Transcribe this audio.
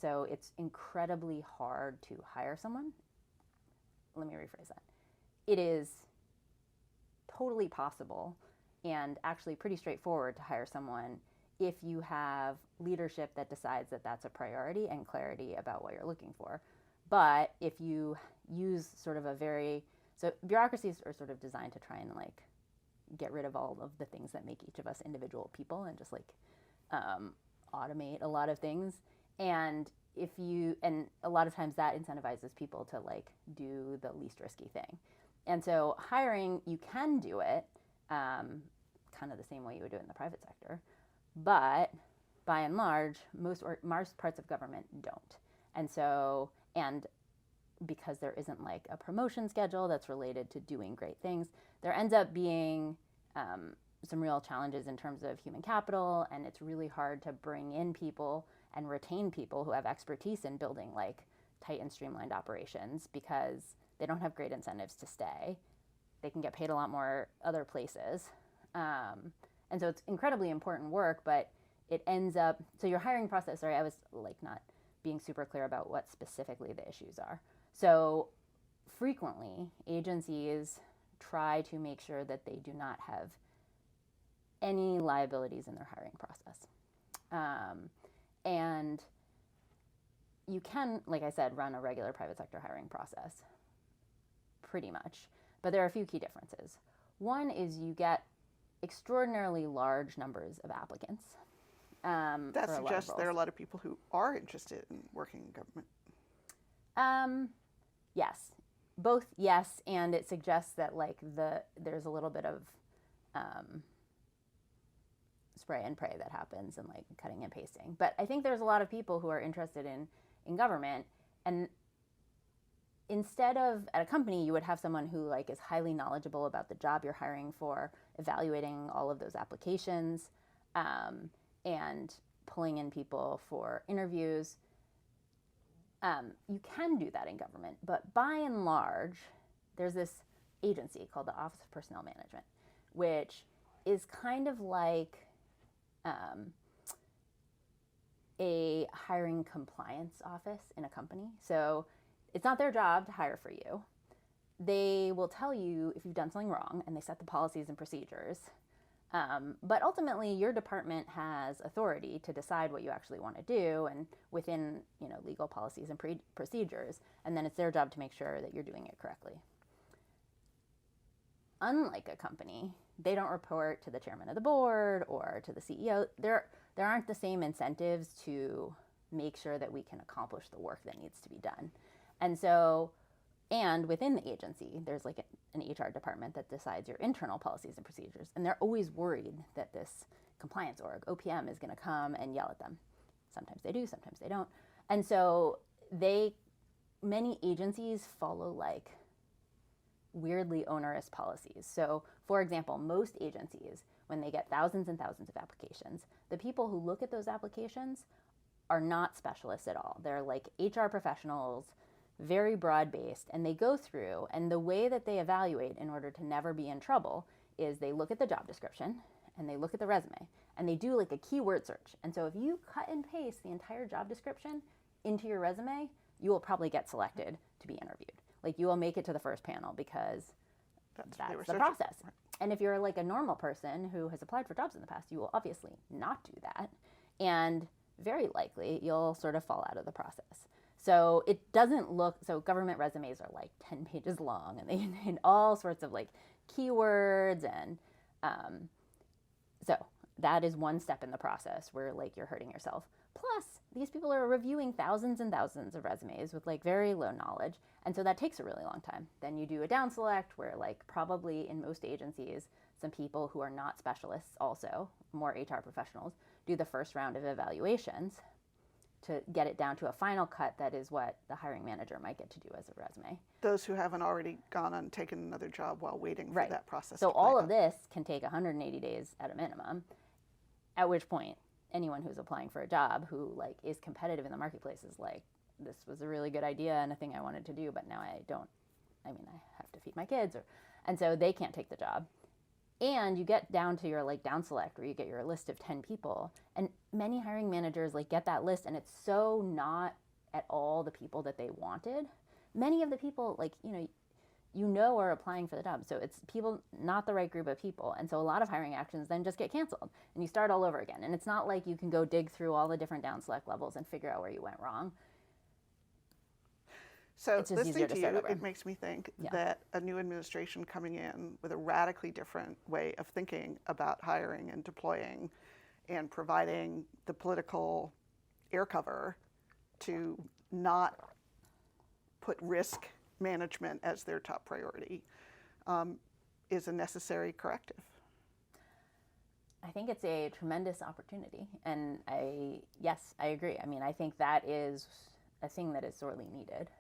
So it's incredibly hard to hire someone. Let me rephrase that. It is totally possible and actually pretty straightforward to hire someone if you have leadership that decides that that's a priority and clarity about what you're looking for. But if you use sort of a very, so bureaucracies are sort of designed to try and like get rid of all of the things that make each of us individual people and just like automate a lot of things. And if you, and a lot of times that incentivizes people to like do the least risky thing. And so hiring, you can do it kind of the same way you would do it in the private sector, but by and large, most parts of government don't. And so, and because there isn't like a promotion schedule that's related to doing great things, there ends up being some real challenges in terms of human capital, and it's really hard to bring in people and retain people who have expertise in building like tight and streamlined operations because they don't have great incentives to stay. They can get paid a lot more other places. And so it's incredibly important work, but it ends up, so your hiring process, sorry, I was like not being super clear about what specifically the issues are. So frequently, agencies try to make sure that they do not have any liabilities in their hiring process. And you can, like I said, run a regular private sector hiring process, pretty much. But there are a few key differences. One is you get extraordinarily large numbers of applicants. That suggests there are a lot of people who are interested in working in government. Yes, both yes, and it suggests that like there's a little bit of spray and pray that happens and like cutting and pasting. But I think there's a lot of people who are interested in government, and instead of at a company, you would have someone who like is highly knowledgeable about the job you're hiring for, evaluating all of those applications, and pulling in people for interviews. You can do that in government, but by and large, there's this agency called the Office of Personnel Management, which is kind of like a hiring compliance office in a company. So it's not their job to hire for you. They will tell you if you've done something wrong, and they set the policies and procedures. But ultimately, your department has authority to decide what you actually want to do, and within legal policies and procedures. And then it's their job to make sure that you're doing it correctly. Unlike a company, they don't report to the chairman of the board or to the CEO. There aren't the same incentives to make sure that we can accomplish the work that needs to be done. And so, and within the agency, there's like an HR department that decides your internal policies and procedures. And they're always worried that this compliance org, OPM, is going to come and yell at them. Sometimes they do, sometimes they don't. And so many agencies follow like weirdly onerous policies. So for example, most agencies, when they get thousands and thousands of applications, the people who look at those applications are not specialists at all. They're like HR professionals, very broad-based, and they go through, and the way that they evaluate in order to never be in trouble is they look at the job description and they look at the resume and they do like a keyword search. And so if you cut and paste the entire job description into your resume, you will probably get selected to be interviewed. Like you will make it to the first panel because that's the process. Right. And if you're like a normal person who has applied for jobs in the past, you will obviously not do that. And very likely you'll sort of fall out of the process. So it doesn't look, so government resumes are like 10 pages long, and they contain all sorts of like keywords, and so that is one step in the process where like you're hurting yourself. Plus, these people are reviewing thousands and thousands of resumes with like very low knowledge, and so that takes a really long time. Then you do a down select where like probably in most agencies, some people who are not specialists also, more HR professionals, do the first round of evaluations to get it down to a final cut that is what the hiring manager might get to do as a resume. Those who haven't already gone and taken another job while waiting for that process. So all of this can take 180 days at a minimum, at which point anyone who's applying for a job who like is competitive in the marketplace is like, this was a really good idea and a thing I wanted to do, but now I have to feed my kids, and so they can't take the job. And you get down to your like down select where you get your list of 10 people, and many hiring managers like get that list and it's so not at all the people that they wanted. Many of the people like, are applying for the job. So it's people, not the right group of people. And so a lot of hiring actions then just get canceled and you start all over again. And it's not like you can go dig through all the different down select levels and figure out where you went wrong. So listening to you, it makes me think that a new administration coming in with a radically different way of thinking about hiring and deploying and providing the political air cover to not put risk management as their top priority is a necessary corrective. I think it's a tremendous opportunity. And yes, I agree. I mean, I think that is a thing that is sorely needed.